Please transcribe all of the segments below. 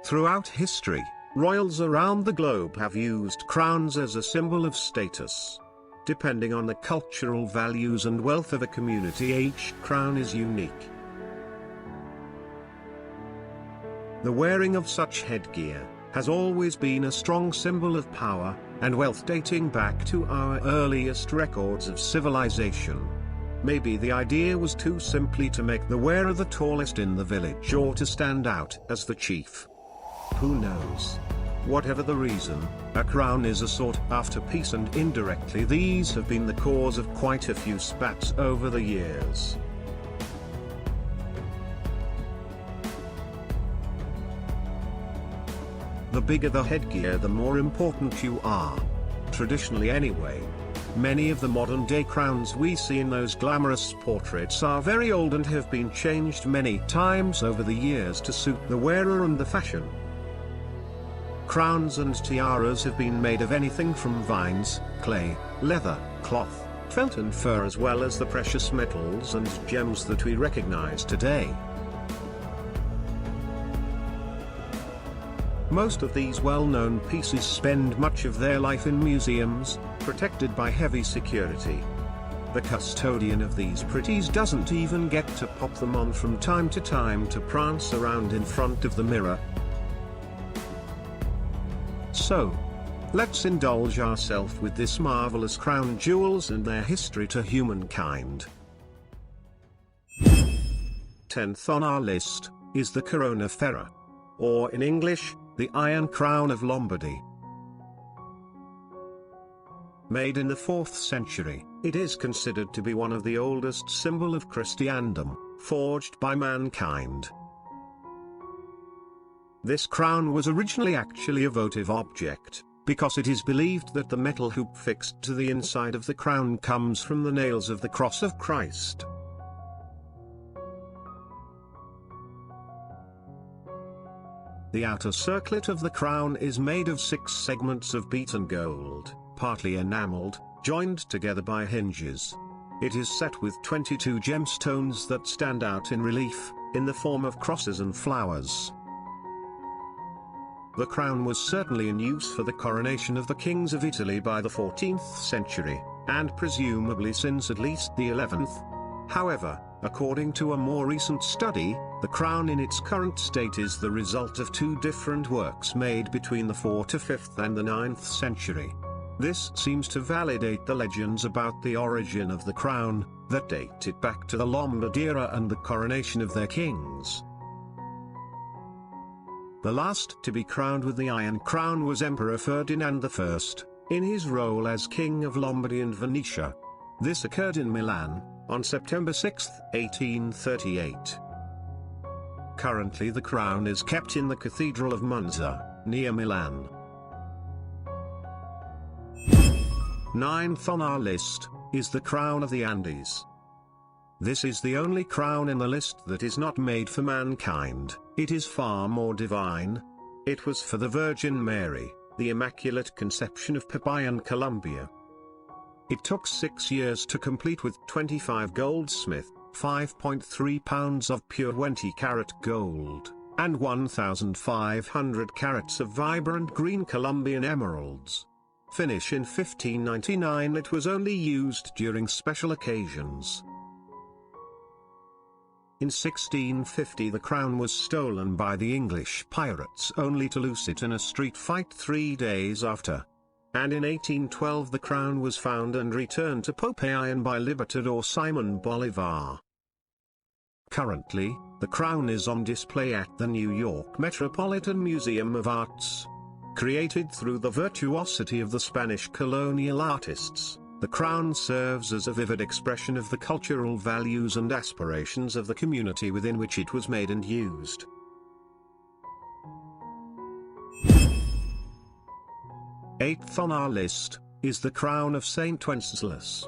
Throughout history, royals around the globe have used crowns as a symbol of status. Depending on the cultural values and wealth of a community, each crown is unique. The wearing of such headgear has always been a strong symbol of power and wealth, dating back to our earliest records of civilization. Maybe the idea was to simply to make the wearer the tallest in the village, or to stand out as the chief. Who knows? Whatever the reason, a crown is a sought-after piece, and indirectly these have been the cause of quite a few spats over the years. The bigger the headgear, the more important you are. Traditionally anyway. Many of the modern-day crowns we see in those glamorous portraits are very old and have been changed many times over the years to suit the wearer and the fashion. Crowns and tiaras have been made of anything from vines, clay, leather, cloth, felt and fur, as well as the precious metals and gems that we recognize today. Most of these well-known pieces spend much of their life in museums, protected by heavy security. The custodian of these pretties doesn't even get to pop them on from time to time to prance around in front of the mirror. So, let's indulge ourselves with this marvelous crown jewels and their history to humankind. 10th on our list is the Corona Ferrea, or in English, the Iron Crown of Lombardy. Made in the 4th century, it is considered to be one of the oldest symbols of Christendom, forged by mankind. This crown was originally actually a votive object, because it is believed that the metal hoop fixed to the inside of the crown comes from the nails of the cross of Christ. The outer circlet of the crown is made of 6 segments of beaten gold, partly enameled, joined together by hinges. It is set with 22 gemstones that stand out in relief, in the form of crosses and flowers. The crown was certainly in use for the coronation of the kings of Italy by the 14th century, and presumably since at least the 11th. However, according to a more recent study, the crown in its current state is the result of 2 different works made between the 4th to 5th and the 9th century. This seems to validate the legends about the origin of the crown, that date it back to the Lombard era and the coronation of their kings. The last to be crowned with the Iron Crown was Emperor Ferdinand I, in his role as King of Lombardy and Venetia. This occurred in Milan, on September 6, 1838. Currently the crown is kept in the Cathedral of Monza, near Milan. 9th on our list is the Crown of the Andes. This is the only crown in the list that is not made for mankind. It is far more divine. It was for the Virgin Mary, the Immaculate Conception of Popayan, Colombia. It took 6 years to complete, with 25 goldsmith, 5.3 pounds of pure 20-carat gold, and 1,500 carats of vibrant green Colombian emeralds. Finish in 1599. It was only used during special occasions. In 1650 the crown was stolen by the English pirates, only to lose it in a street fight 3 days after. And in 1812 the crown was found and returned to Popayan by Libertador Simon Bolivar. Currently, the crown is on display at the New York Metropolitan Museum of Arts. Created through the virtuosity of the Spanish colonial artists, the crown serves as a vivid expression of the cultural values and aspirations of the community within which it was made and used. Eighth on our list is the crown of Saint Wenceslas.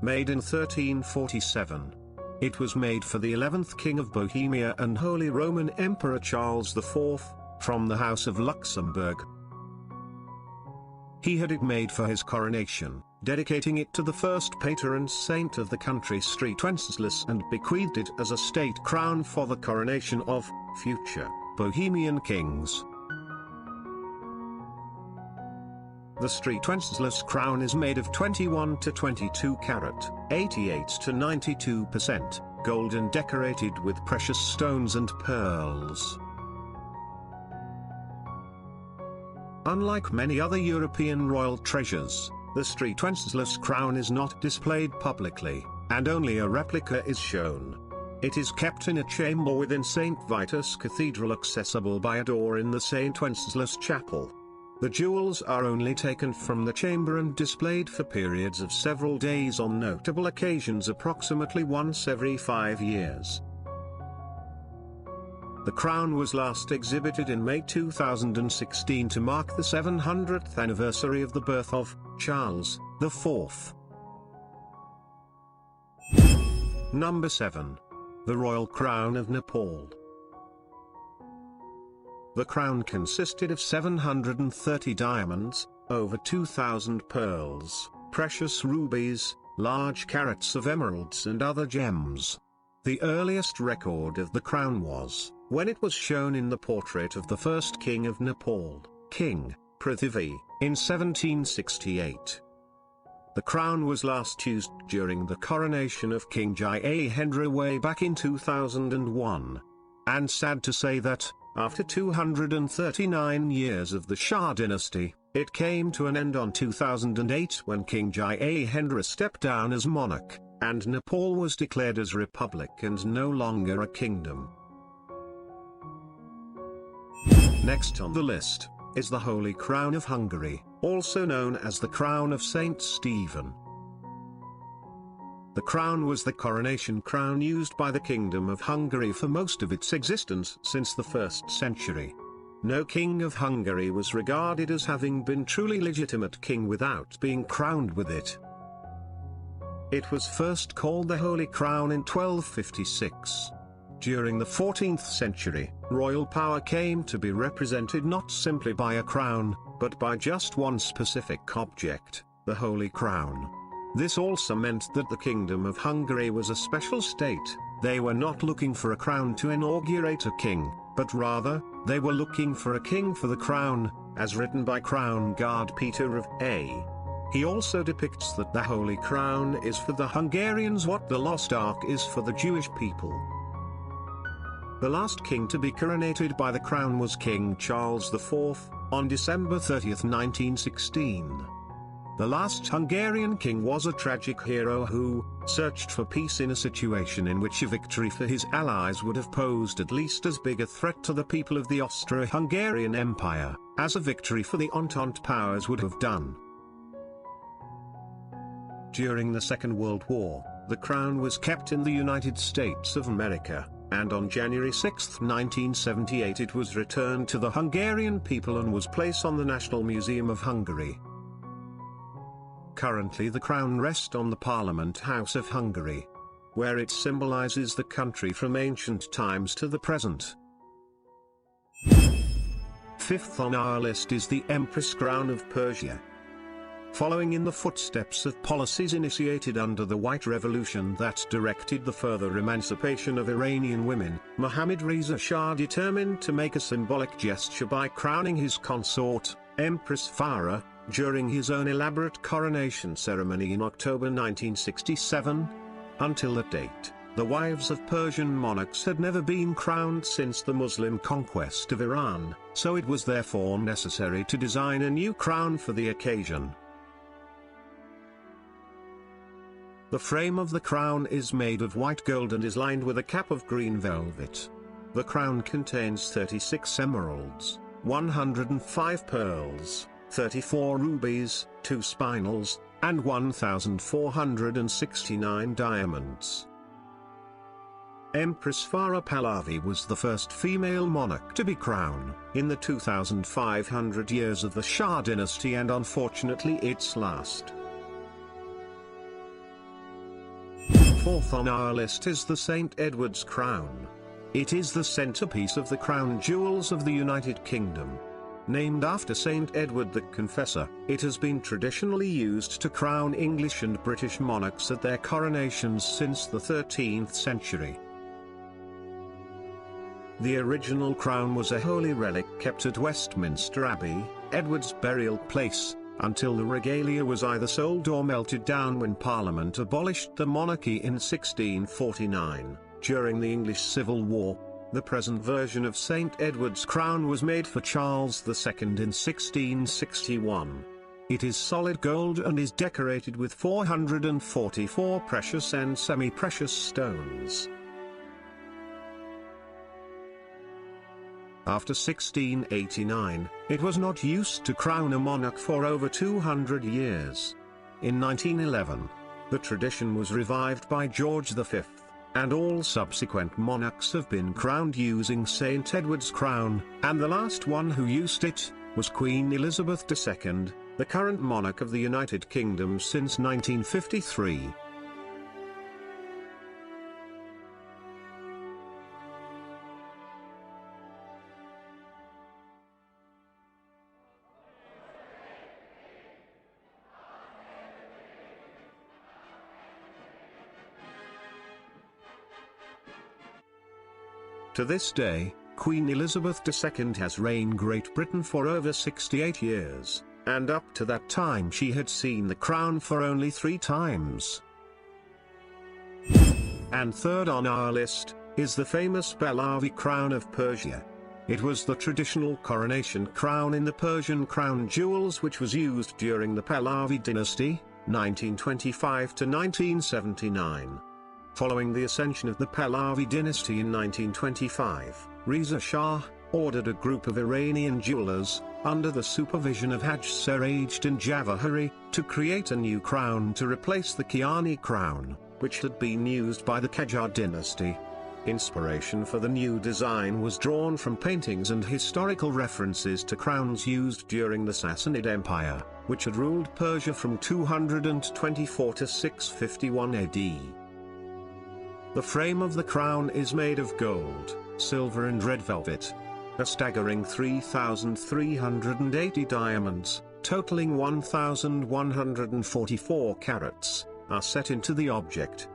Made in 1347. It was made for the 11th King of Bohemia and Holy Roman Emperor Charles IV, from the House of Luxembourg. He had it made for his coronation, dedicating it to the first patron saint of the country, St. Wenceslas, and bequeathed it as a state crown for the coronation of future Bohemian kings. The Street Wenceslas crown is made of 21 to 22 carat, 88 to 92% gold and decorated with precious stones and pearls. Unlike many other European royal treasures, the Street Wenceslas crown is not displayed publicly, and only a replica is shown. It is kept in a chamber within St. Vitus Cathedral, accessible by a door in the St. Wenceslas Chapel. The jewels are only taken from the chamber and displayed for periods of several days on notable occasions, approximately once every 5 years. The crown was last exhibited in May 2016 to mark the 700th anniversary of the birth of Charles IV. Number 7. The Royal Crown of Nepal. The crown consisted of 730 diamonds, over 2,000 pearls, precious rubies, large carats of emeralds and other gems. The earliest record of the crown was when it was shown in the portrait of the first king of Nepal, King Prithvi, in 1768. The crown was last used during the coronation of King Jayehendra way back in 2001. And sad to say that, after 239 years of the Shah dynasty, it came to an end on 2008 when King Jayehendra stepped down as monarch, and Nepal was declared as republic and no longer a kingdom. Next on the list is the Holy Crown of Hungary, also known as the Crown of Saint Stephen. The crown was the coronation crown used by the Kingdom of Hungary for most of its existence since the 1st century. No king of Hungary was regarded as having been truly legitimate king without being crowned with it. It was first called the Holy Crown in 1256. During the 14th century, royal power came to be represented not simply by a crown, but by just one specific object, the Holy Crown. This also meant that the Kingdom of Hungary was a special state. They were not looking for a crown to inaugurate a king, but rather, they were looking for a king for the crown, as written by Crown Guard Peter of A. He also depicts that the Holy Crown is for the Hungarians what the Lost Ark is for the Jewish people. The last king to be coronated by the crown was King Charles IV, on December 30, 1916. The last Hungarian king was a tragic hero who searched for peace in a situation in which a victory for his allies would have posed at least as big a threat to the people of the Austro-Hungarian Empire, as a victory for the Entente powers would have done. During the Second World War, the crown was kept in the United States of America, and on January 6, 1978 it was returned to the Hungarian people and was placed on the National Museum of Hungary. Currently the crown rests on the Parliament House of Hungary, where it symbolizes the country from ancient times to the present. Fifth on our list is the Empress Crown of Persia. Following in the footsteps of policies initiated under the White Revolution that directed the further emancipation of Iranian women, Mohammad Reza Shah determined to make a symbolic gesture by crowning his consort, Empress Farah, during his own elaborate coronation ceremony in October 1967. Until that date, the wives of Persian monarchs had never been crowned since the Muslim conquest of Iran, so it was therefore necessary to design a new crown for the occasion. The frame of the crown is made of white gold and is lined with a cap of green velvet. The crown contains 36 emeralds, 105 pearls, 34 rubies, 2 spinels, and 1,469 diamonds. Empress Farah Pahlavi was the first female monarch to be crowned in the 2,500 years of the Shah dynasty and unfortunately its last. Fourth on our list is the St. Edward's Crown. It is the centerpiece of the crown jewels of the United Kingdom. Named after St. Edward the Confessor, it has been traditionally used to crown English and British monarchs at their coronations since the 13th century. The original crown was a holy relic kept at Westminster Abbey, Edward's burial place, until the regalia was either sold or melted down when Parliament abolished the monarchy in 1649. During the English Civil War, the present version of St. Edward's crown was made for Charles II in 1661. It is solid gold and is decorated with 444 precious and semi-precious stones. After 1689, it was not used to crown a monarch for over 200 years. In 1911, the tradition was revived by George V, and all subsequent monarchs have been crowned using St. Edward's crown, and the last one who used it was Queen Elizabeth II, the current monarch of the United Kingdom since 1953. To this day, Queen Elizabeth II has reigned Great Britain for over 68 years, and up to that time she had seen the crown for only 3 times. And third on our list is the famous Pahlavi crown of Persia. It was the traditional coronation crown in the Persian crown jewels which was used during the Pahlavi dynasty, 1925 to 1979. Following the ascension of the Pahlavi dynasty in 1925, Reza Shah ordered a group of Iranian jewelers, under the supervision of Haj Serajuddin Javahari, to create a new crown to replace the Kiani crown, which had been used by the Qajar dynasty. Inspiration for the new design was drawn from paintings and historical references to crowns used during the Sassanid Empire, which had ruled Persia from 224 to 651 AD. The frame of the crown is made of gold, silver and red velvet. A staggering 3,380 diamonds, totaling 1,144 carats, are set into the object.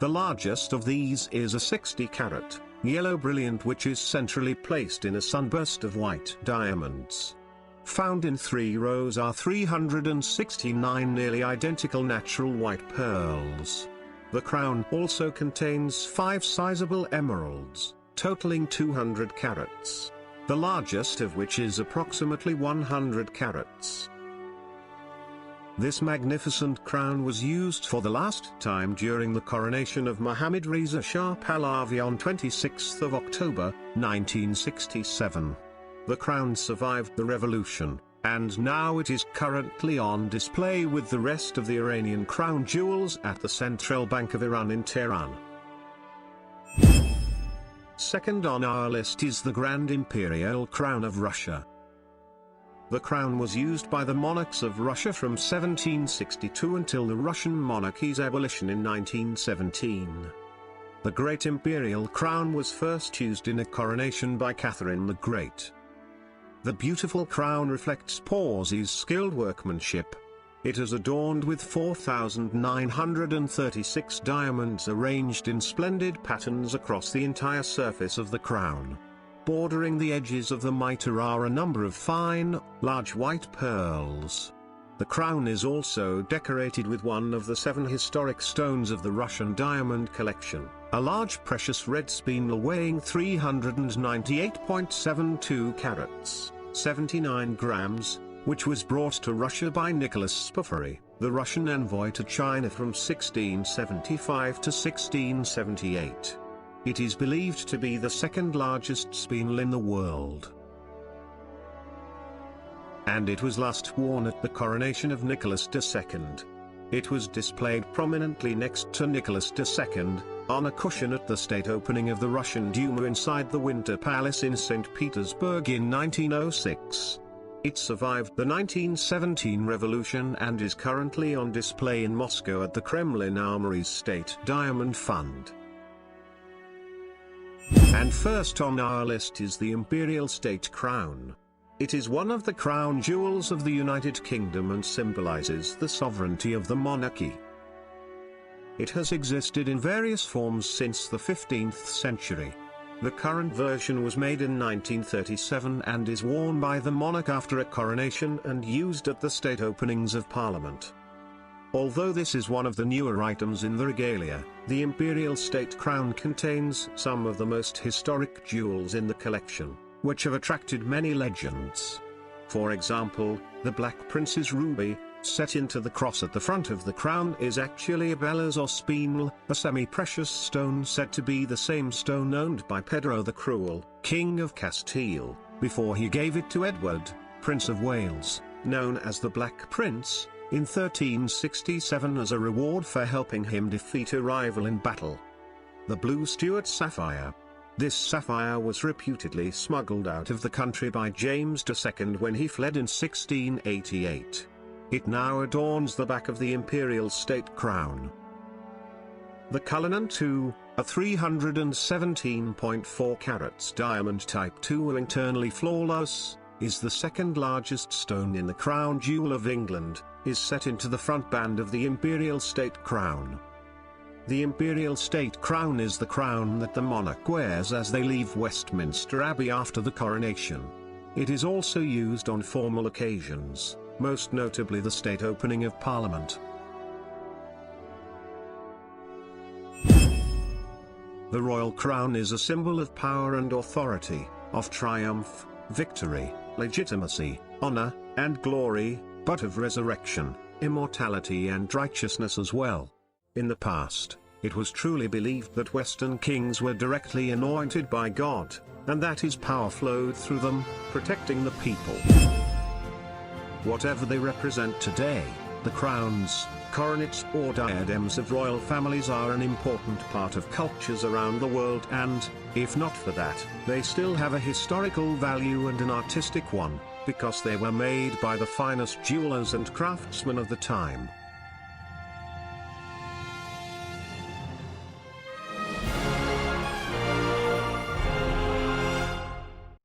The largest of these is a 60-carat, yellow brilliant which is centrally placed in a sunburst of white diamonds. Found in 3 rows are 369 nearly identical natural white pearls. The crown also contains 5 sizable emeralds, totaling 200 carats, the largest of which is approximately 100 carats. This magnificent crown was used for the last time during the coronation of Mohammad Reza Shah Pahlavi on 26 October, 1967. The crown survived the revolution, and now it is currently on display with the rest of the Iranian crown jewels at the Central Bank of Iran in Tehran. Second on our list is the Grand Imperial Crown of Russia. The crown was used by the monarchs of Russia from 1762 until the Russian monarchy's abolition in 1917. The Great Imperial Crown was first used in a coronation by Catherine the Great. The beautiful crown reflects Porzy's skilled workmanship. It is adorned with 4,936 diamonds arranged in splendid patterns across the entire surface of the crown. Bordering the edges of the mitre are a number of fine, large white pearls. The crown is also decorated with one of the 7 historic stones of the Russian diamond collection, a large precious red spinel weighing 398.72 carats, 79 grams, which was brought to Russia by Nicholas Spofary, the Russian envoy to China from 1675 to 1678. It is believed to be the second largest spinel in the world. And it was last worn at the coronation of Nicholas II. It was displayed prominently next to Nicholas II, on a cushion at the state opening of the Russian Duma inside the Winter Palace in St. Petersburg in 1906. It survived the 1917 revolution and is currently on display in Moscow at the Kremlin Armory's State Diamond Fund. And first on our list is the Imperial State Crown. It is one of the crown jewels of the United Kingdom and symbolizes the sovereignty of the monarchy. It has existed in various forms since the 15th century. The current version was made in 1937 and is worn by the monarch after a coronation and used at the state openings of Parliament. Although this is one of the newer items in the regalia, the imperial state crown contains some of the most historic jewels in the collection, which have attracted many legends. For example, the Black Prince's ruby, set into the cross at the front of the crown, is actually a Belas or spinel, a semi-precious stone said to be the same stone owned by Pedro the Cruel, King of Castile, before he gave it to Edward, Prince of Wales, known as the Black Prince, in 1367 as a reward for helping him defeat a rival in battle. The Blue Stuart sapphire. This sapphire was reputedly smuggled out of the country by James II when he fled in 1688. It now adorns the back of the imperial state crown. The Cullinan II, a 317.4 carats diamond Type II internally flawless, is the second largest stone in the crown jewel of England, is set into the front band of the imperial state crown. The imperial state crown is the crown that the monarch wears as they leave Westminster Abbey after the coronation. It is also used on formal occasions, most notably the state opening of Parliament. The royal crown is a symbol of power and authority, of triumph, victory, legitimacy, honor, and glory, but of resurrection, immortality and righteousness as well. In the past, it was truly believed that Western kings were directly anointed by God, and that his power flowed through them, protecting the people. Whatever they represent today, the crowns, coronets or diadems of royal families are an important part of cultures around the world and, if not for that, they still have a historical value and an artistic one, because they were made by the finest jewelers and craftsmen of the time.